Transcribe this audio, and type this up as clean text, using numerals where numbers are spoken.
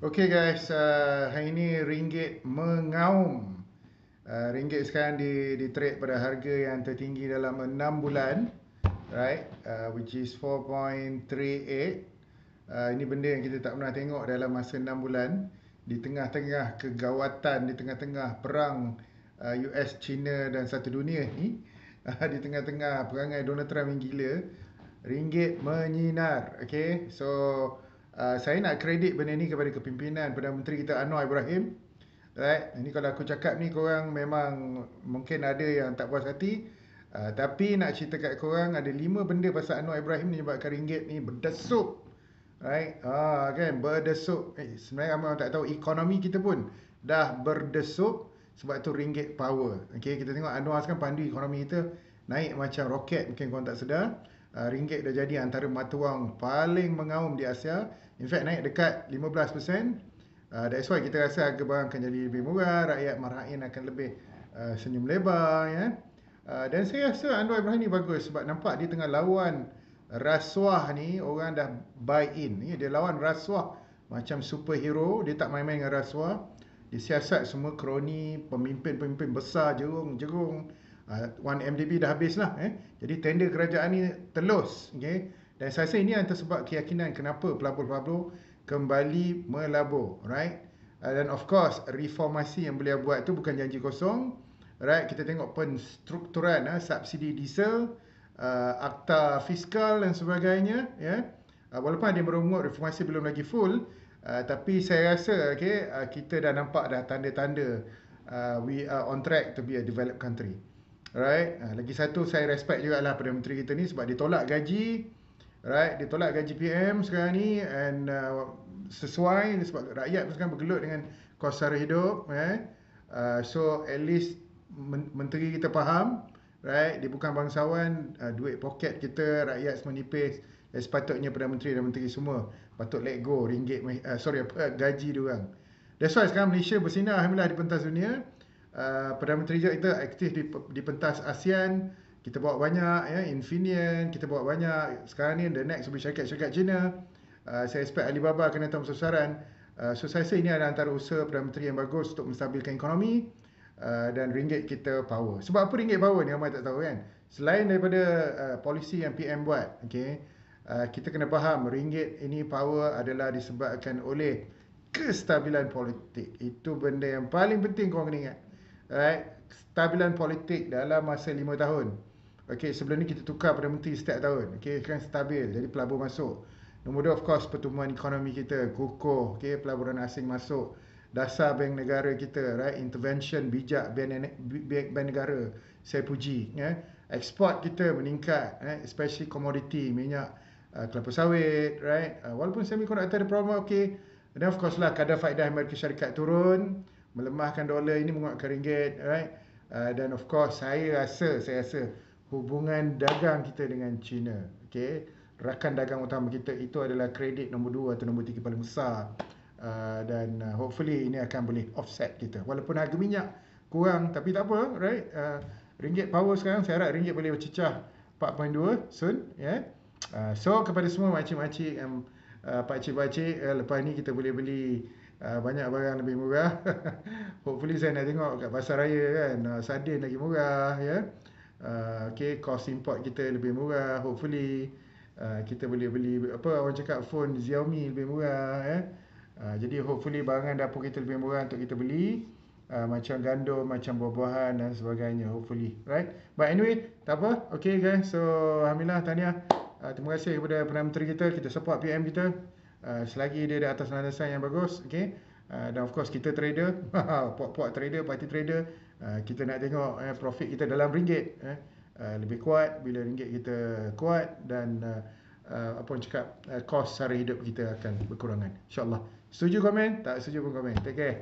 Okay guys, hari ini ringgit mengaum. Ringgit sekarang di trade pada harga yang tertinggi dalam 6 bulan, right? Which is 4.38. Ini benda yang kita tak pernah tengok dalam masa 6 bulan di tengah-tengah kegawatan, di tengah-tengah perang US, China dan satu dunia ni. Di tengah-tengah perangai Donald Trump yang gila, ringgit menyinar. Okay, so saya nak kredit benda ni kepada kepimpinan Perdana Menteri kita Anwar Ibrahim. Right, ini kalau aku cakap ni korang memang mungkin ada yang tak puas hati, tapi nak cerita kat korang ada 5 benda pasal Anwar Ibrahim ni menyebabkan ringgit ni berdesuk. Right, kan, berdesuk. Sebenarnya ramai orang tak tahu ekonomi kita pun dah berdesuk sebab tu ringgit power. Okay, kita tengok Anwar sekarang pandu ekonomi kita naik macam roket, mungkin korang tak sedar. Ringgit dah jadi antara mata wang paling mengaum di Asia. In fact naik dekat 15%. That's why kita rasa harga barang akan jadi lebih murah, rakyat marahin akan lebih senyum lebar, ya. Dan saya rasa Anwar Ibrahim ni bagus sebab nampak dia tengah lawan rasuah ni, orang dah buy in. Dia lawan rasuah macam superhero, dia tak main-main dengan rasuah. Dia siasat semua kroni, pemimpin-pemimpin besar, jerung-jerung. 1MDB dah habis lah. Jadi tender kerajaan ni telus. Okay? Dan saya rasa ini antara sebab keyakinan kenapa pelabur-pelabur kembali melabur. Right? Dan of course, reformasi yang beliau buat tu bukan janji kosong. Right? Kita tengok penstrukturan subsidi diesel, akta fiskal dan sebagainya. Walaupun ada merungut reformasi belum lagi full, tapi saya rasa kita dah nampak dah tanda-tanda we are on track to be a developed country. Right, lagi satu saya respect jugalah Perdana Menteri kita ni sebab dia tolak gaji, right, dia tolak gaji PM sekarang ni, and sesuai sebab rakyat sekarang bergelut dengan kos sara hidup. So at least menteri kita faham, right, dia bukan bangsawan, duit poket kita rakyat semua nipis. Sepatutnya Perdana Menteri dan menteri semua patut let go ringgit, gaji dia orang. That's why sekarang Malaysia bersinar alhamdulillah di pentas dunia. Perdana Menteri kita aktif di pentas ASEAN. Kita bawa banyak, Infineon, kita bawa banyak. Sekarang ni the next syarikat-syarikat China. Saya expect Alibaba akan datang bersusaran. So saya rasa ini adalah antara usaha Perdana Menteri yang bagus untuk menstabilkan ekonomi, dan ringgit kita power. Sebab apa ringgit power ni ramai tak tahu kan. Selain daripada polisi yang PM buat, kita kena faham ringgit ini power adalah disebabkan oleh kestabilan politik. Itu benda yang paling penting korang kena ingat. Right? Kestabilan politik dalam masa 5 tahun. Sebelum ni kita tukar Perdana Menteri setiap tahun. Sekarang stabil, jadi pelabur masuk. Nombor 2, of course, pertumbuhan ekonomi kita kukuh. Pelaburan asing masuk. Dasar bank negara kita, right? Intervention bijak bank negara, saya puji. Ekspor kita meningkat, especially komoditi, minyak, kelapa sawit, right? Walaupun semiconductor ada problem, dan of course lah kadar faedah Amerika Syarikat turun, melemahkan dolar, ini menguatkan ringgit, right? Dan of course saya rasa hubungan dagang kita dengan China, rakan dagang utama kita itu adalah kredit nombor 2 atau nombor 3 paling besar. Dan hopefully ini akan boleh offset kita. Walaupun harga minyak kurang, tapi tak apa, right? Ringgit power sekarang, saya harap ringgit boleh bercecah 4.2 soon, so kepada semua makcik-makcik, pakcik-pakcik, lepas ni kita boleh beli banyak barang lebih murah. Hopefully saya nak tengok kat pasar raya kan, sardin lagi murah, cost import kita lebih murah. Hopefully kita boleh beli orang cakap phone Xiaomi lebih murah, jadi hopefully barangan dapur kita lebih murah untuk kita beli, macam gandum, macam buah-buahan dan sebagainya, hopefully, right? But anyway, tak apa. Okay guys, so alhamdulillah, tahniah. Terima kasih kepada Perdana Menteri kita support PM kita. Selagi dia ada atas landasan yang bagus, dan of course kita trader, puak-puak trader, party trader, kita nak tengok profit kita dalam ringgit lebih kuat bila ringgit kita kuat, dan apa orang cakap, kos sara hidup kita akan berkurangan, InsyaAllah. Setuju komen? Tak setuju pun komen. Take care.